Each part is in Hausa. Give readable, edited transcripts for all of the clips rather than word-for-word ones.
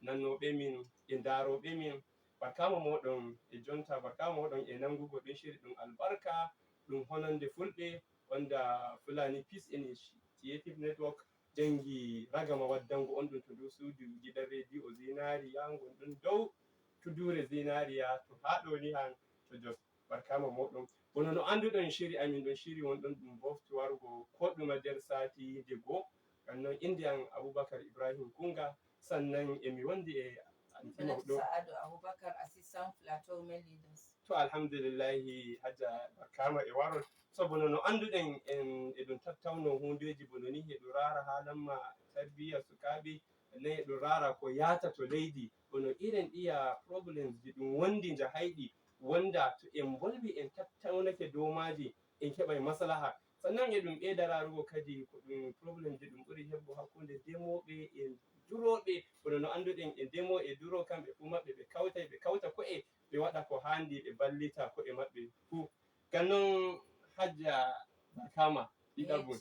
nannoɓe min e ndaroɓe min. Barkama moɗon e jonta, barkama moɗon e nangugo ɗum shiri ɗum albarka ɗum honande fulɓe wanda Fulani Peace Initiative Network jangi ragama waddango on ɗum to dow suudu gidan rediyo Zinariya gonɗon dow tudure Zinariya to ha ɗo ni han to Jos. Barkama moɗon bono no anduɗon shiri amin ɗon shiri wonɗon ɗum bofti warugo ko ɗume nder sati dego. Kannon inde am Abubakar Ibrahim Kunga, sannan emi wondi e anti mawɗo Sa'adu Abubakar, assistant plateau men leaders. To alhamdulillahi Hajja Barkama e warol. So bono no anduɗen en eɗum tattauno hundeji bono ni heɗum rara halanma tarbiya sukaɓe, nden eɗum rara ko yata to leydi bono irin ɗiya problems ji ɗum wondi jahayɗi wonda to en bolwi en tattaunake dow maji en keɓai maslaha. Sannan eɗum ɓeyda rarugo kadi ko ɗum problem ji ɗum ɓuri heɓgo hakkunde ndemoɓe e duroɓe. Bono no anduɗen e ndemo e duro kamɓe fu maɓɓe ɓe kawtai ɓe kauta ko'e ɓe waɗa ko handi ɓe ballita ko'e maɓɓe fu. Kannon Hajja Barkama ɗiɗabol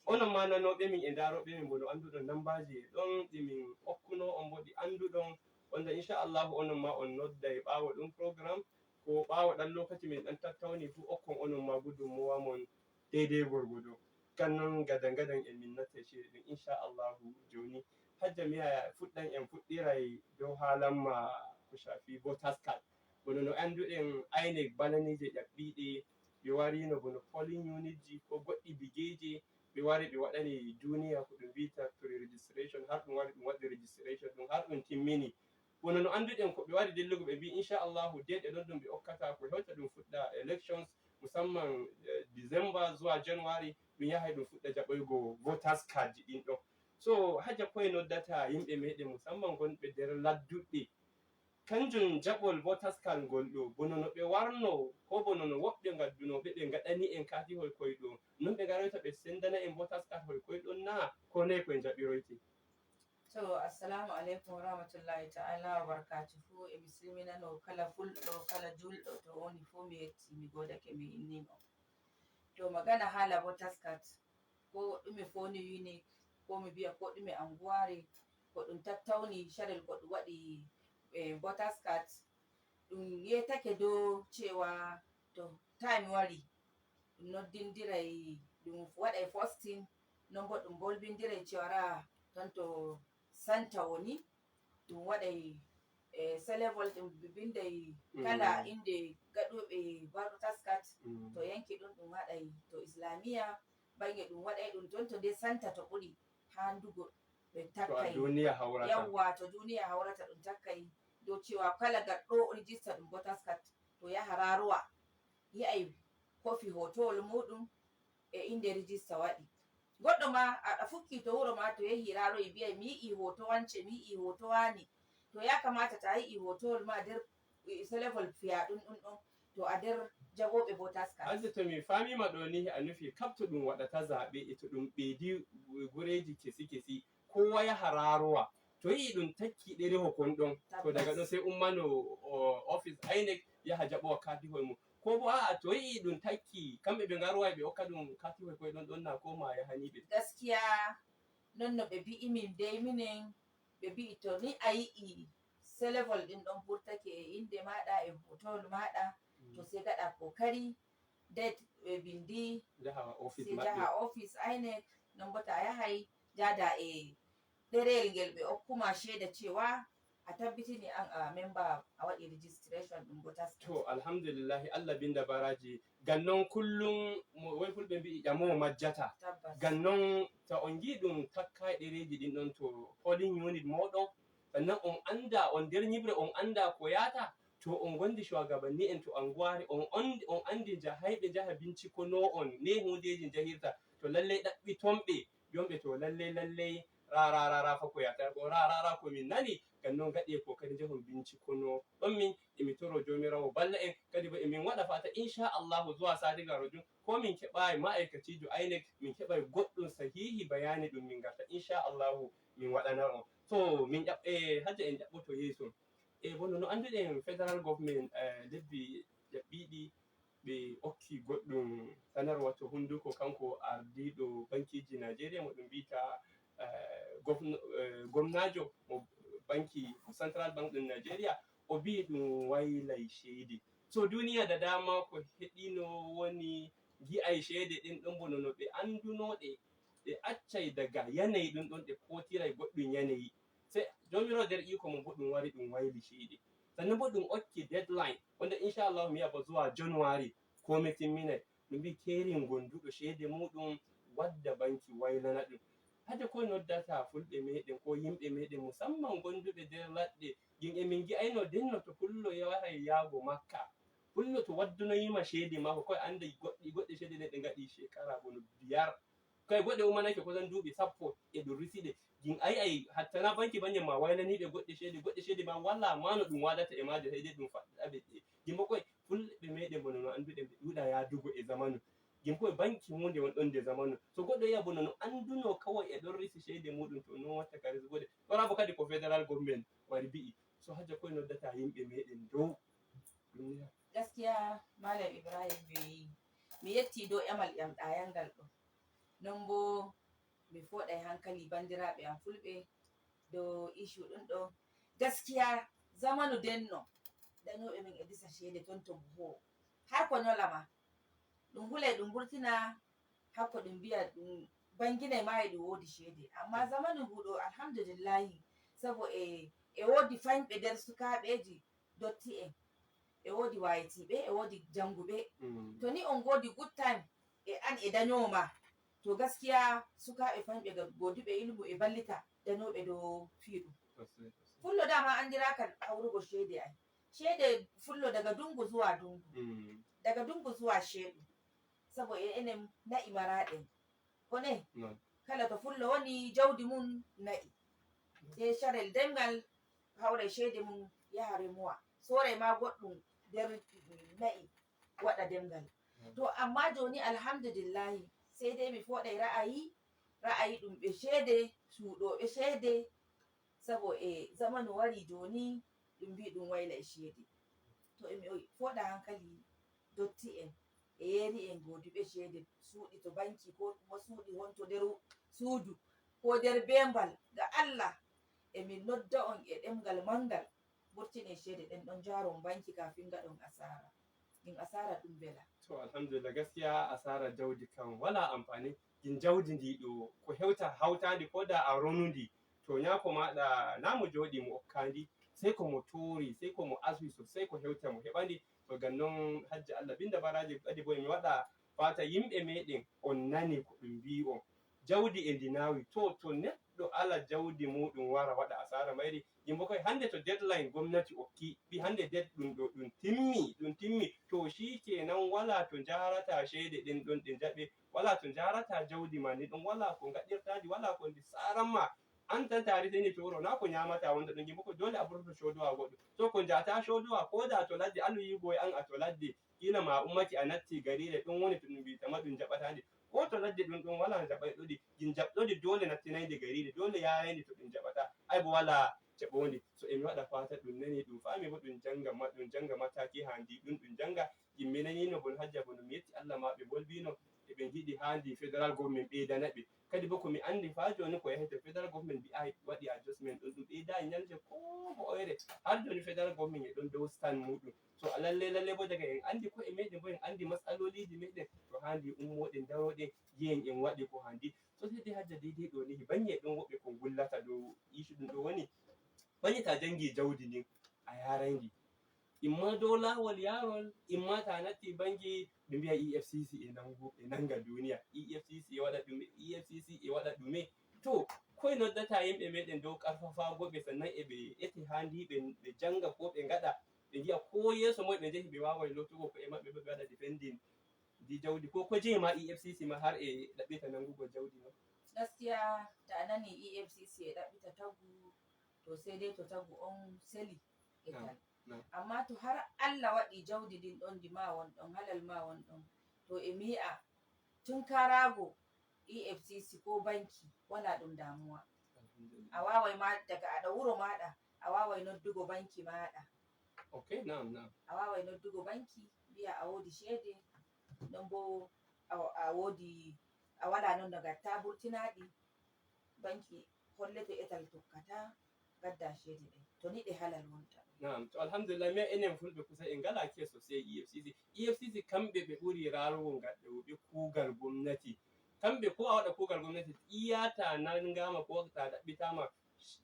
onon ma nanoɓe min e ndaroɓe min bono anduɗon nambaji e ɗon ɗimin hokkuno on bo ɗi anduɗon wanda inchallahu onon ma on noddai ɓawo ɗum programme ko ɓawo ɗan lokaci min ɗan tattauni fu okkon onon ma gudunmowa mon daidai gwargwado. Kannon gadan gadan e min natta shiri ɗum inchallahu joni. Hajja miya fuɗɗan en fuɗɗirai dow halanma ko shafi voters card. Bono no anduɗen INEC bananije ƴaɓɓiɗe ɓe warino bono polling unit ji ko goɗɗi bigeje ɓe wari ɓe waɗani duniya ko ɗum wita pre registration har ɗum wari ɗum waɗi registration ɗum har ɗum timmini. Bono no anduɗen ko ɓe wari dillugo ɓe mbi inchallahu deɗe ɗon ɗum ɓe hokkata ko hewta ɗum fuɗɗa elections musamman December zuwa January ɗum yahay ɗum fuɗɗa jaɓoygo voters card ji ɗin ɗon. So Hajja koye noddata yimɓe meɗen musamman gonɓe nder ladduɓe kanjum jaɓol voters card ngol ɗo bono no ɓe warno ko bono no woɓɓe gaddunoɓe ɓe gaɗani en katihol koyɗo non ɓe garoyta ɓe sendana en voters card hol koyɗon na ko nei koye jaɓiroyte. To assalamu alaikum wa rahmatullahi ta'ala wa barakatuhu. E mi silminano kala fulɗo kala julɗo to woni fu mi yetti mi godake mi innimo. To magana hala voters card ko ɗume foni unique ko mi biya ko ɗume anguware ko ɗum tattauni sharel ko ɗum waɗi voters card ɗum yetake dow cewa to time wari ɗum noddindirai ɗum waɗai posting non bo ɗum bolbindirai cewa ton to santa woni ɗum waɗai level ɗum bindai kala inde gaɗoɓe voters card to yanki ɗum ɗum waɗai to islamiya bange ɗum waɗai ɗum ton to dai santa to ɓuri handugo ɓe takkai yawwa to duniya haurata ɗum takkai dow cewa kala gaɗɗo register ɗum voters card to yaha rarowa yi'ai kofi hotowol muɗum e inde register waɗi. Goɗɗo ma a fukki to wuro ma to yahi raroyi biyai mi yi'i hoto wance mi yi'i hoto wani to ya kamata ta yi'i hotowol ma nder level fiyaɗum ɗum ɗon to a nder jagoɓe voters card. Hajja to mi famima ɗo ni a nufi kab to ɗum waɗata zaɓe e to ɗum ɓeydi gureji kesi kesi kowa yaha rarowa to yi'i ɗum takki ɗereho kon ɗon to daga ɗon sai ummano office INEC yaha jaɓowa katihol mum ko bo a'a to yi'i ɗum takki kamɓe ɓe garowai ɓe hokka ɗum katihol koye ɗon na ko ma yahaniɓe. Gaskiya non no ɓe mbi'i min dai minen ɓe mbi'i to ni a yi'i se level ɗin ɗon vurtake e inde maɗa e hotowol maɗa to sai gaɗa kokari date ɓe bindi sai jaha office INEC non bo ta yahai jada e ɗereyel ngel ɓe hokkuma sheda cewa a tabbitini an a member a waɗi registration ɗum voters card. To alhamdulillahi Allah binda baraji gannon kullum wai fulɓe mbi'i ƴamowo majjata gannon to on gi ɗum takkai ɗereji ɗin ɗon to polling unit moɗon sannan on anda on nder nyibre on anda ko yata to on gondi shugabanni en to anguware on andi jahayɓe jaha bincikono on ne hundeji jahirta to lallai ɗaɓɓitonɓe yomɓe to lallai rara fa ko yata ko rara ko min nani gannon gaɗi ko kadi jahon bincikono ɗon min emi toro jomirawo balla en kadi bo emin waɗa fata inchallahu zuwa sati garo jum ko min keɓai ma'aikacijo INEC min keɓai goɗɗum sahihi bayani ɗum min garta inchallahu min waɗana on so min ƴaɓɓe Hajja en ƴaɓɓoto yeeso e bono no anduɗen federal government lebbi ƴaɓɓiɗi ɓe hokki goɗɗum sanarwa to hunduko kanko ardiɗo bankiji Nigeria mo ɗum wita gomnajo mo banki central bank ɗin Nigeria o bi ɗum waylay ceede. So duniya da dama ko heɗino woni gi'ay ceede ɗin ɗon bono no ɓe andunoɗe ɓe accay daga yanayi ɗum ɗon ɗe kotiray goɗɗum yanayi, sai jomirawo nder iko mum bo ɗum wari ɗum wayli ceede. Sannan bo ɗum okki deadline wonde inchallahu mi yi'a ba zuwa January komai timminay, ɗum wi kerin gonduɗo ceede muɗum wadda banki waylana ɗum. Hade ko noddata fulɓe meɗen ko yimɓe meɗen musamman gonduɓe nder ladde, gin emin gi'ayno denno to pullo yahay yaago Makka, pullo to waddunoyima ceede mako koye anda goɗɗe ceede ɗe ɗe gaɗi shekara bono 5, koye goɗɗe umanake kusan duuɓi 10 e ɗum rufiɗe. Gin ay hattana banki banyan ma waylaniɓe goɗɗe ceede ma wala ma no ɗum wadata e maje, sai dai ɗum faɗɗaɓe gimbo koye fulɓe meɗen bono no anduɗen ɓe ɗuɗa yadugo e zamanu, gin koye banki hunde won ɗon nde zamanu. So goɗɗo yi'a bono no anduno kawai e ɗon risi ceede muɗum to non watta ka resgode. Wala bo kadi ko federal government wari bi'i. So hajja koye noddata yimɓe meɗen dow duniya. Gaskiya Malam Ibrahim mi yetti dow emal ƴamɗayal ngal ɗo, non bo mi foɗay hankali bandiraɓe am fulɓe dow issue ɗum ɗo. Gaskiya zamanu denno dañoɓe min e disa ceede ton to buhu har ko nyolama ɗum hulay ɗum burtina hakko ɗum mbiya ɗum banginay ma e ɗum woodi ceede, amma zamanu ngu ɗo alhamdulillahi sabo e woodi faynɓe nder sukaaɓeji dotti'en, e woodi wayitiɓe, e woodi janguɓe. To ni on godi good time e an e dañowo ma, to gaskiya sukaɓe faynɓe goduɓe ilmu e ballita dañoɓe dow fiiɗum. Fullo dama andiraka hawrugo ceede ai. Ceede fullo daga dungu zuwa dungu, daga dungu zuwa ceeɗu, sabo e enen na'i maraɗen kone kala to fullo woni jawdi mum na'i, e carel demgal hawray ceede mum yaha remowa, soray ma goɗɗum nder na'i waɗa demgal. To amma joni alhamdulillahi sai dai mi foɗay ra'ayi ɗum ɓe ceede suuɗoɓe ceede, sabo e zamanu wari joni ɗum mbi ɗum waylay ceede. To emi foɗa hankali dotti'en e yeri'en goduɓe ceede suuɗi to banki ko kuma suuɗi wonto nder suudu ko nder bembal, ga Allah emin nodda on e ɗemgal mangal burtine ceede ɗen ɗon jaron banki kafin gaɗon asara, in asara ɗum bela. To alhamdulillah gaskiya asara jawdi kam wala amfani, gin jawdi ndi ɗo ko hewta hawtandi ko da a ronundi to nyako maɗa na mo joɗi mo okkandi, sai ko mo tori, sai ko mo aswi sosai ko hewta mo heɓandi. To ngam non hajja Allah binda baraji kadi bo mi waɗa fata yimɓe meɗen on nani ko ɗum mbi on, jawdi e ndi nawi to neɗɗo ala jawdi muɗum wara waɗa asara mayri, yimbo koye hande to deadline gomnati okki ɓi hande ɗum ɗo ɗum timmi to shikenan wala to jarata ceede ɗin ɗon ɗe jaɓe, wala to jarata jawdi ma ni ɗon, wala ko gaɗirtadi, wala ko ndi saranma an tan tari sai ni to wuro na ko nyamata wonta ɗon, yimbo ko dole a ɓurto codowa goɗɗo. So ko jata codowa ko da to ladde alu yigo an a to ladde kila ma ummaki a natti garire ɗum woni to ɗum mbitama ɗum jaɓatande, ko to ladde ɗum ɗon wala jaɓayɗoɗi, gin jaɓɗodi dole nattinayde garire, dole yarayde to ɗum jaɓata, ay bo wala jaɓonde. So emi waɗa fata ɗum nani ɗum fami bo ɗum janga mataki handi ɗum janga, yimɓe nanino bon hajja bono mi yetti Allah ma ɓe bolbino eɓe giɗi handi federal government ɓeydana ɓe, kadi bo komi andi fa joni ko yahete federal government mbi'ai waɗi adjustment ɗum ɓeydayi nyalde ko oyre, har joni federal government e ɗon dow stand muɗum. So lalle bo daga en andi ko'e meɗen bo en andi matsaloliji meɗen, to handi ummoɗen daroɗen yi'en en waɗi ko handi. So sai dai hajja daidai ɗo ni banye ɗon woɓɓe ko gullata dow issue ɗum ɗo woni banye ta jangi jawdi ndin a yaraydi imma dow lawol yarol, imma ta natti banki ɓe mbiya EFCC e nanga duniya, EFCC e waɗa ɗume. To koye noddata yimɓe meɗen dow karfafagoɓe, sannan eɓe eti handi ɓe janga ko ɓe gaɗa ɓe gi'a ko yeso moye ɓe jehi ɓe wawai lottugo ko'e maɓɓe bo ɓe waɗa defending di jawdi, ko jeyima EFCC ma har e ɗaɓɓita nangugo jawdi ma. Gaskiya ta nani EFCC e ɗaɓɓita tagu to sai dai to tagu on seli e tal. Amma to har Allah waɗi jawdi din ɗon di ma won ɗon halal ma won ɗon, to e mi'a tun karago EFCC ko banki wala ɗum damuwa. A wawai ma daga aɗa wuro maɗa a wawai noddugo banki maɗa. Okay, na'am. A wawai noddugo banki mbi'a a wodi ceede, non bo a wodi a wala non no gatta burtinaɗi, banki hollete etal tokkata gadda shede ɗen to ni ɗe halal wonta. Na'am, to alhamdulillah mi enen fulɓe kusan en ngala keso sey EFCC. EFCC kamɓe ɓe ɓuri rarugo ngaɗoɓe kuugal gomnati. Kamɓe ko a waɗa kuugal gomnati iyata nangama ko ta ɗaɓɓitama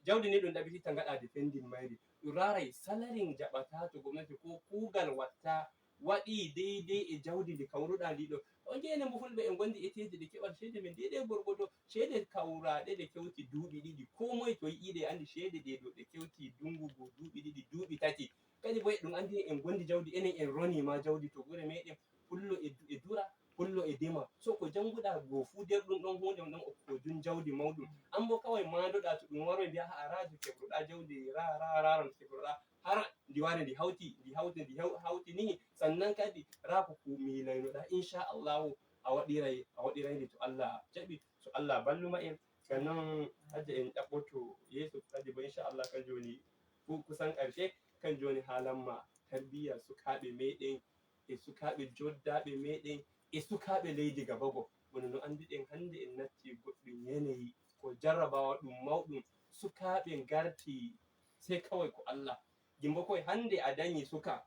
jawdi ni ɗum ɗaɓɓititta ngaɗa defending mairi. Ɗum rarai salary jaɓata to gomnati ko kuugal watta waɗi deidei e jawdi ndi kawruɗa ndi ɗo. On enen bo fulɓe en gondi eteji ɗe keɓata shede men deidei gorgodo shede kawraɗe ɗe kewti duuɓi ɗiɗi ko moye to yiɗi andi shede ɗe ɗo ɗe kewti dungugo duuɓi ɗiɗi duuɓi tati kadi bo ɗum andi en gondi jawdi enen en roni ma jawdi to gure meɗen pullo e dura pullo e dema so ko janguɗa go fu nder ɗum ɗon hunde ɗon ko jun jawdi mawɗum an bo kawai mandoɗa to ɗum waroy mbiya ha araji kebruɗa jawdi ra kebruɗa har ndi wari ndi hauti ni sannan kadi ra ko milaynoɗa inchallahu a waɗiray ndi to Allah jaɓi so Allah balluma en sannan hajja en ɗaɓɓoto yeso kadi bo inchallah kanjum woni kusan ƙarshe kanjum woni haalanma tarbiya sukaɓe meɗen e sukaɓe joddaɓe meɗen e sukaɓe leydi gabago bono no anduɗen hande en natti goɗɗum yanayi ko jarrabawa ɗum mawɗum sukaɓe garti sai kawai ko Allah gimbo koye hande a dañi suka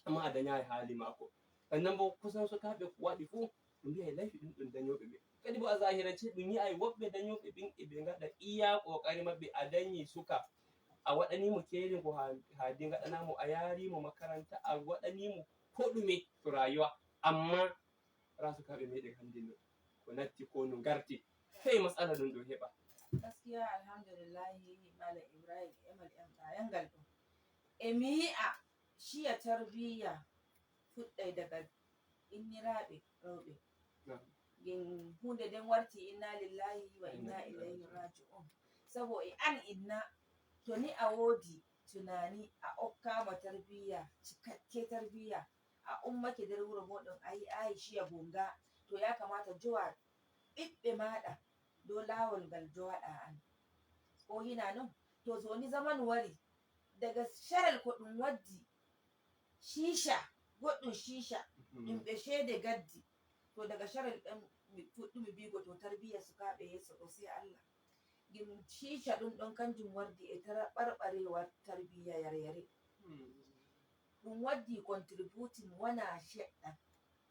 amma a dañayi haali mako sannan bo kusan sukaɓe ko waɗi fu ɗum mbiyay laifi ɗum dañoɓe ɓe kadi bo a zahirance ɗum yi'ay woɓɓe dañoɓe ɓen eɓe ngaɗa iya ƙoƙari maɓɓe a dañi suka a waɗanimo kerin ko haadi ngaɗanamo a yarimo makaranta a waɗanimo ko ɗume to rayuwa amma ra sukaɓe meɗen hande no ko natti ko no garti hey matsala ɗum ɗo heɓa. Gaskiya alhamdulillahi Malam Ibrahim Emal en ɗayangal ɗo emi yi'a shiya tarbiya fuɗɗai daga inniraɓe rewɓe gin hunde nden warti inna lillahi wa inna ilayhi raji'un sabo e an inna to ni a wodi tunani a okkama tarbiya cikakke tarbiya a ummake nder wuro moɗon a yi'ayi shiya gonga to ya kamata jowa ɓiɓɓe maɗa dow lawol ngal jowaɗa an ko hina non to joni zamanu wari daga sharel ko ɗum waddi shisha goɗɗum shisha yimɓe shede gaddi to daga sharel ɗen mi fuɗɗumi bigo to tarbiya sukaɓe yeso ɗo sai Allah gim shisha ɗum ɗon kanjum wardi e ɓarɓarewa tarbiya yare ɗum waddi contributing wana seɗɗa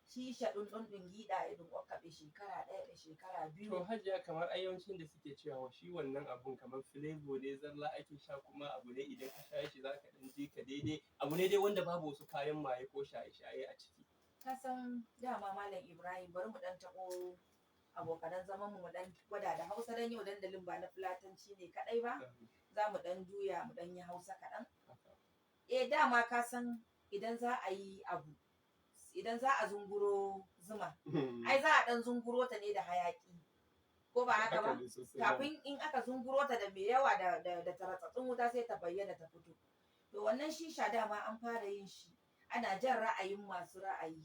shisha ɗum ɗon ɗum giɗa e ɗum hokka ɓe shekara ɗaya ɓe shekara biyu to hajiya kamar ayyancin da suke cewa shi wannan abun kamar flavor ne zalla ake sha kuma abu ne idan ka sha shi zaka dan ji ka daidai abu ne dai wanda babu wasu kayan maye ko shaye-shaye a ciki kasan dama Malam Ibrahim bari mu dan taɓo abokanan zaman mu dan gwada da Hausa dan yau dandalin ba na fulatanci ne kadai ba za mu dan juya mu dan yi Hausa kaɗan dama ka san idan za a yi abu idan za a zunguro zuma ai za a dan zunguro ta ne da hayaki ko ba haka ba kafin in aka zunguro ta da mai yawa da taratsatsin wuta sai ta bayyana ta fito to wannan shisha dama an fara yin shi ana jan ra'ayin masu ra'ayi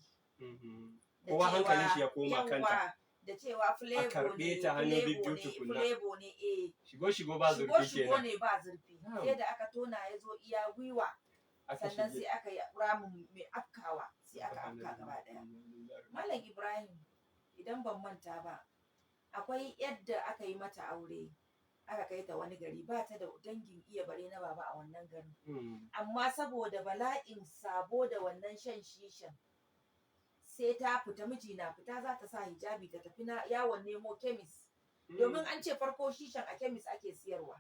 kowa hankalin shi ya koma kanta da cewa flavor ne flavor ne shigo ba zurfi shigo ne ba zurfi sai da aka tona ya zo iya gwiwa sannan sai aka yi ramin mai afkawa sai aka afka gaba daya Malam Ibrahim idan ban manta ba akwai yadda aka yi mata aure aka kai ta wani gari ba ta da dangin iya bare na baba a wannan garin amma saboda bala'in sabo da wannan shan shishan sai ta fita miji na fita za ta sa hijabi ta tafi na yawon nemo kemis domin an ce farko shishan a kemis ake siyarwa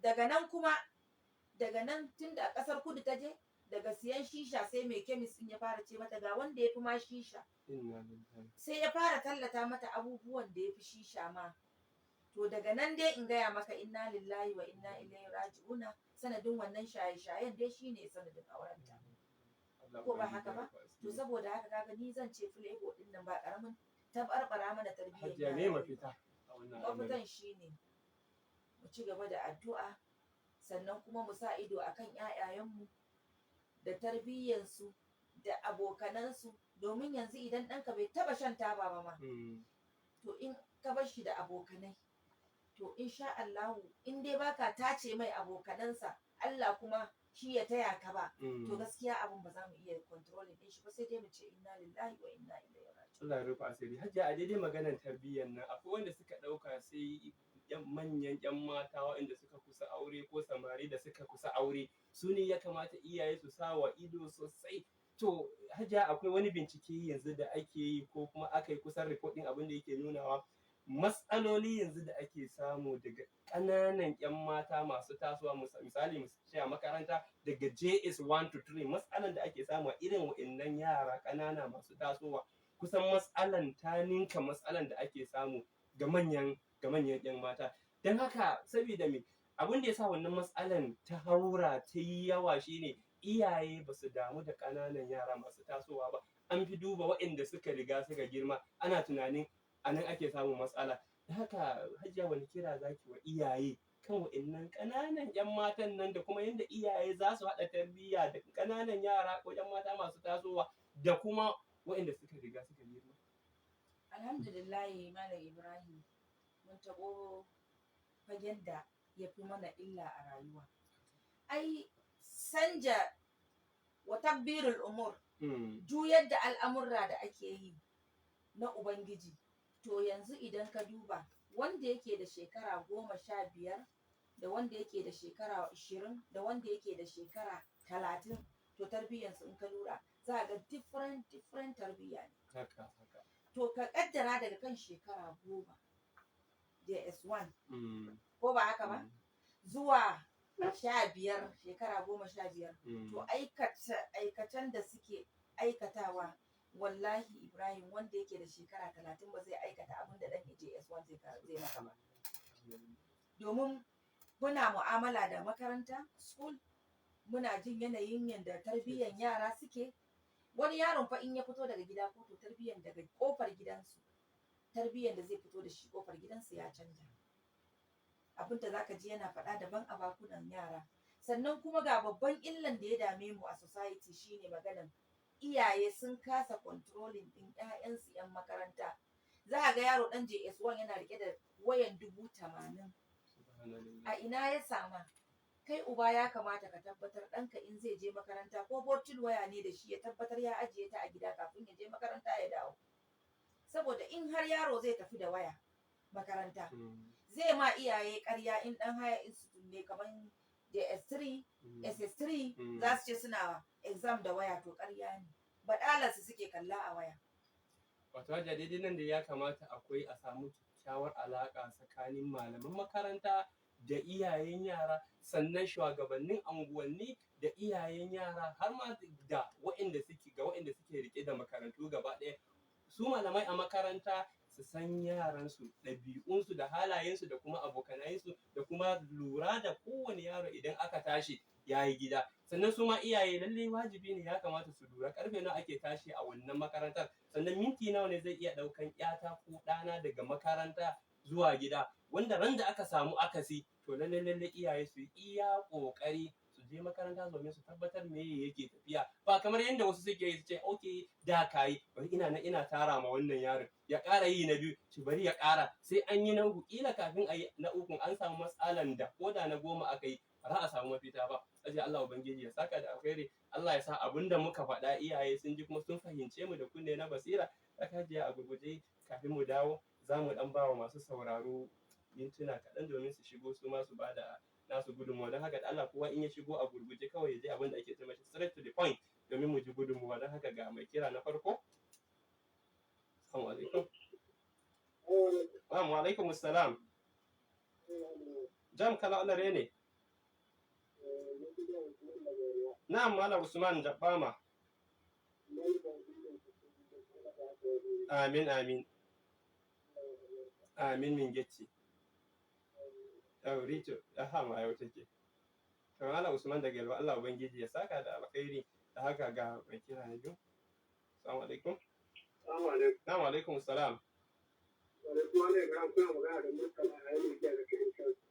daga nan tun da kasar kudu ta je daga siyan shisha sai mai kemis din ya fara ce mata ga wanda ya fi ma shisha sai ya fara tallata mata abubuwan da ya fi shisha ma to daga nan dai in gaya maka inna lillahi wa inna ilaihi raji'una sanadin wannan shaye-shayen dai shine sanadin aurenta ko ba haka ba to saboda haka kaga ni zan ce flavor din nan ba karamin tabarbara mana tarbiyyar ne mafita mafitan shine mu ci gaba da addu'a sannan kuma mu sa ido akan ƴaƴayenmu da tarbiyyansu da abokanansu domin yanzu idan ɗanka bai taɓa shan taba ba ma to in ka bar shi da abokanai to insha Allahu in dai baka tace mai abokanansa Allah kuma shi ya taya ka ba to gaskiya abun ba za mu iya controlling din shi ba sai dai mu ce inna lillahi wa inna ilaihi raji'un Allah ya rufa asiri hajiya a daidai maganar tarbiyyar nan akwai wanda suka ɗauka sai manyan 'yan mata waɗanda suka kusa aure ko samari da suka kusa aure su ne ya kamata iyaye su sa wa ido sosai. To Hajiya, akwai wani bincike yanzu da ake yi ko kuma aka yi kusan report ɗin abin da yake nunawa matsaloli yanzu da ake samu daga ƙananan 'yan mata masu tasowa, misali mu ce a makaranta daga JS1 to 3, matsalan da ake samu a irin wa'innan yara ƙanana masu tasowa kusan matsalan ta ninka matsalan da ake samu ga manyan 'yan mata. Don haka saboda me abin da ya sa wannan matsalan ta haura ta yi yawa shine iyaye ba su damu da ƙananan yara masu tasowa ba, an fi duba waɗanda suka riga suka girma, ana tunanin a nan ake samun matsala. Da haka Hajiya, wani kira zaki wa iyaye kan wa'innan ƙananan 'yan matan nan da kuma yadda iyaye za su haɗa tarbiyya da ƙananan yara ko 'yan mata masu tasowa da kuma waɗanda suka riga suka girma? Alhamdulillahi Malam Ibrahim, mun taɓo fagen da ya fi mana illa a rayuwa. Ai sanja wa takbirul umur, juyar da al'amurra da ake yi na Ubangiji. To yanzu idan ka duba wanda yake da shekara 15 da wanda yake da shekara 20 da wanda yake da shekara 30, to tarbiyyansu in ka lura za a ga different tarbiyya ne. To ka kaddara daga kan shekara 10 JS1 ko ba haka ba zuwa 15, shekara 15, to aikatan da suke aikatawa, wallahi Ibrahim, wanda yake da shekara 30 ba zai aikata abin da ɗan JS1 zai maka ba. Domin muna mu'amala da makaranta, school, muna jin yanayin yadda tarbiyyan yara suke. Wani yaron fa in ya fito daga gida ko to tarbiyyan daga kofar gidansu, tarbiyyan da zai fito da shi kofar gidansu ya canja. Abin da zaka ji yana faɗa daban a bakunan yara. Sannan kuma ga babban illan da ya dame mu a society shine maganan iyaye sun kasa controlling ɗin 'ya'yansu 'yan makaranta. Za a ga yaro ɗan JS1 yana rike da wayan 80,000. A ina ya sama? Kai uba ya kamata ka tabbatar ɗanka in zai je makaranta ko botin waya ne da shi, ya tabbatar ya ajiye ta a gida kafin ya je makaranta ya dawo. Saboda in har yaro zai tafi da waya makaranta, zai ma iyaye ƙarya in ɗan haya institute ne kamar JS3, SS3, za su ce suna exam da waya, to ƙarya ne. Baɗalarsu suke kalla a waya. Wato Hajiya, daidai nan da ya kamata akwai a samu kyakkyawar alaƙa tsakanin malaman makaranta da iyayen yara, sannan shugabannin anguwanni da iyayen yara, har ma da waɗanda suke rike da makarantu gaba ɗaya. Su malamai a makaranta su san yaransu, ɗabi'unsu da halayensu da kuma abokanayensu, da kuma lura da kowane yaro idan aka tashi ya yi gida. Sannan su ma iyaye lallai wajibi ne ya kamata su lura karfe nawa ake tashi a wannan makarantar, sannan minti nawa ne zai iya ɗaukan 'yata ko ɗana daga makaranta zuwa gida, wanda ran da aka samu akasi, to lallai iyaye su yi iya ƙoƙari su je makaranta domin su tabbatar me yake tafiya. Ba kamar yadda wasu suke yi, su ce okay da kayi, bari ina tara ma wannan yaron ya ƙara yi na biyu, shi bari ya ƙara, sai an yi na uku, ƙila kafin a yi na uku an samu matsalan da ko da na 10 aka yi ba za a samu mafita ba. Aje Allah Ubangiji ya saka da alkhairi, Allah ya sa abin da muka faɗa iyaye sun ji kuma sun fahimce mu da kunne na basira. Hajiya, a gurguje kafin mu dawo za mu ɗan ba wa masu sauraro mintuna kaɗan domin su shigo su ma su ba da nasu gudunmuwa. Don haka da Allah kowa in ya shigo a gurguje kawai ya je abin da ake ce mashi straight to the point domin mu ji gudunmuwa. Don haka ga mai kira na farko. Assalamu alaikum. Wa alaikum assalam. Jam kala Allah ne. Na'am Malam Usman Jabbama. Amin. Amin min gecci. Rito, ma yau take. Malam Usman daga Yalwa, Allah Ubangiji ya saka da alkhairi. Da haka ga mai kira na biyu. Assalamu alaikum. Na'am alaikum assalam.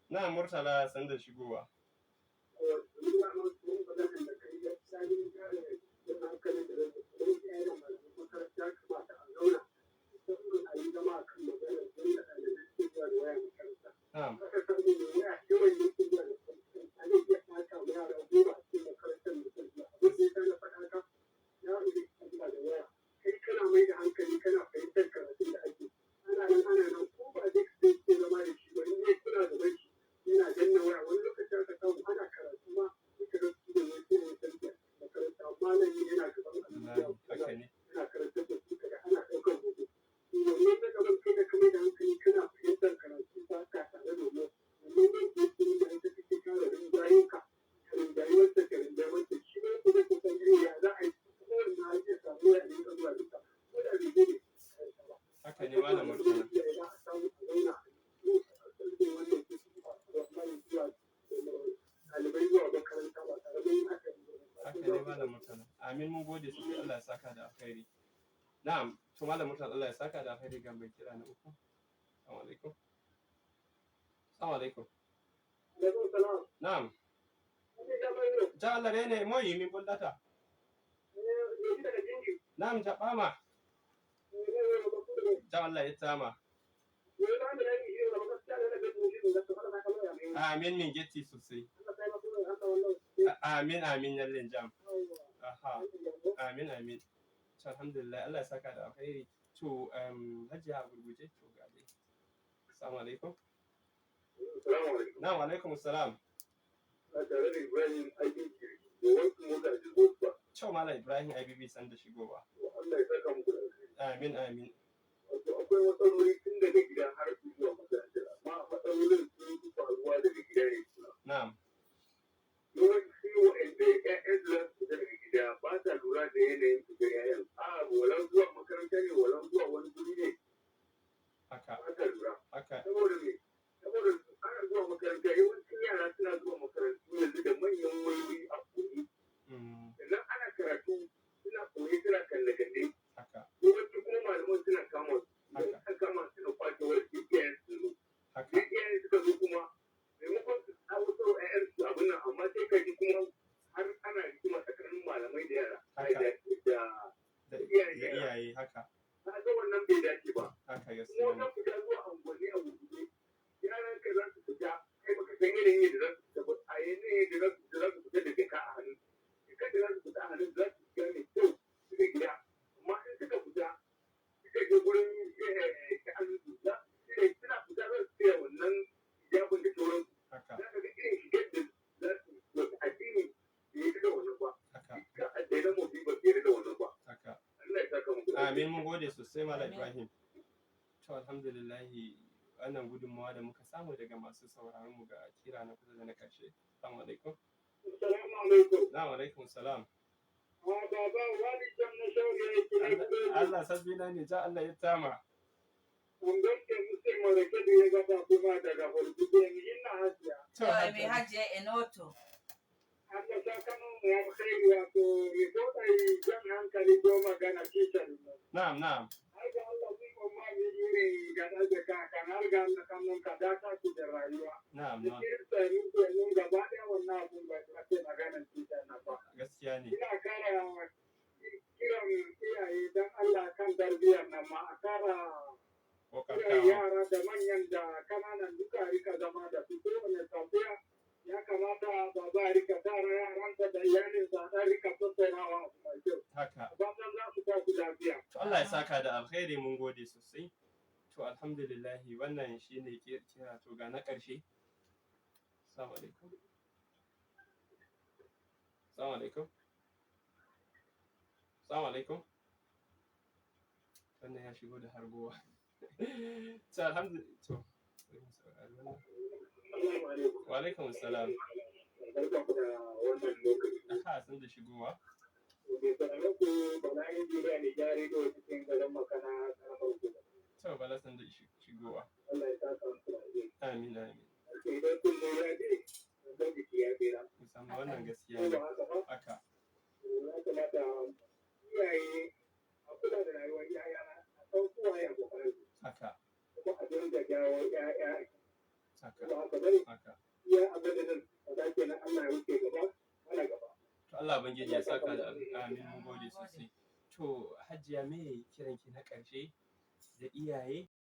Na'am Murtala, san da shigowa. Na'am. malam Murtala. Amin, mun gode sosai, Allah ya saka da alkhairi. Na'am, to malam Murtala Allah ya saka da alkhairi ga mai kira na uku. Assalamu alaikum. Assalamu alaikum. Na'am. Ja Allah ne mo yi min bullata. Na'am jabama. Ja Allah ya tama. Amin min getti sosai. Amin amin yallin jam. Aha. Amin amin. To alhamdulillah Allah ya saka da alkhairi. To hajiya a gurguje to ga dai. Assalamu alaikum. Na'am alaikum assalam. Cewa Malam Ibrahim IBB san da shigowa. Amin amin. Akwai matsaloli tun daga gida har zuwa makaranta, amma matsalolin sun fi faruwa daga gida ne suna. Na'am. Yawanci wa'anda ƴaƴan da su daga gida ba sa lura da yanayin su ga ƴaƴan. Walau zuwa makaranta ne, walau zuwa wani guri ne. Haka. Ba sa lura. Haka. Saboda me? Saboda ana zuwa makaranta, yawancin yara suna zuwa makarantu yanzu da manyan wayoyi a koyi. Idan ana karatu suna koyi suna kalle-kalle. Haka. Yawanci kuma malaman suna kama su. Idan aka kama su da kwace wani iyayen su zo. Haka. Iyayen suka zo kuma maimakon su kawo sau ƴaƴan su abin nan, amma sai ka ji kuma har ana rigima tsakanin malamai da yara. Da iyayen yara. iyaye haka. Kaga wannan bai dace ba. Haka Kuma gaskiya ne. wannan fita zuwa unguwanni a gurguje, yaran ka za su fita, kai baka san yanayin yadda za su fita ba, a yanayin da za su fita da jaka a hannu. Jaka da za su fita a hannu za su fita mai kyau daga gida. Amma in suka fita, suka je gurin sha'anin su, suna fita za su tsaya wannan hijabin da sauransu. Haka. Za ka ga irin shigar da za su wata addini da ya da wannan ba. Haka. Ka addinin mafi ba fiye da wannan ba. Haka. Allah ya saka muku. Amin mun gode sosai Malam Ibrahim. To alhamdulillah wannan gudunmawa da muka samu daga masu sauraron mu ga kira na kusa da na ƙarshe. Assalamu alaikum. Assalamu alaikum. Na'am alaikum salam. Baba wani can na shauri yake ne. Allah sabbina ne ja Allah ya tama. Ungante mutum marake da ya gaba kuma daga hulkuɗe ni ina hajiya. To mai hajiya enoto. Allah sa kama mu ya kai wato rikota yi jan hankali ko magana titan. Na'am na'am. Har ga Allah sun kuma mi irin gada da kakan har ga Allah kamun ka data su da rayuwa. Na'am Da na'am. kirista ni ke nun gaba ɗaya wannan abun ba ta ce maganan titan na ba. Gaskiya ne. Ina kara kiran iyaye don Allah kan tarbiyyar nan ma a kara Kokartawa. yara da manyan da kananan duka rika zama da su kowane safiya ya kamata baba ya rika tara yaransa da iyalinsa a rika tattaunawa mai kyau. Haka. Fatan za su tafi lafiya. To Allah ya saka da alkhairi mun gode sosai. To alhamdulillah wannan shine kira to ga na ƙarshe. Assalamu alaikum. Assalamu alaikum. Assalamu alaikum. Wannan ya shigo da hargowa. To alhamdulillah to Assalamu alaikum. wa alaikum assalam. Barkanku da wannan lokaci. Aha sun da shigowa. Bai sanar ku bala injiniya ne ya rediyo cikin garin makana karamar hukuma. To bala sun da shigowa. Allah ya saka musu da alheri. Amin amin. Idan kun lura dai, zan jiki ya tsira. Musamman wannan gaskiya Ko ne. ba haka ba? Haka. Ya kamata iyaye a kula da rayuwar yaya a san kowa ya kokarin su Haka. kuma a dinga jawo yaya Haka. kuma haka bane Haka. iya abin da zan faɗa kenan Allah ya wuce gaba ana gaba. To Allah bangiji ya saka da amin mun gode sosai. To Hajiya me kiranki na ƙarshe da iyaye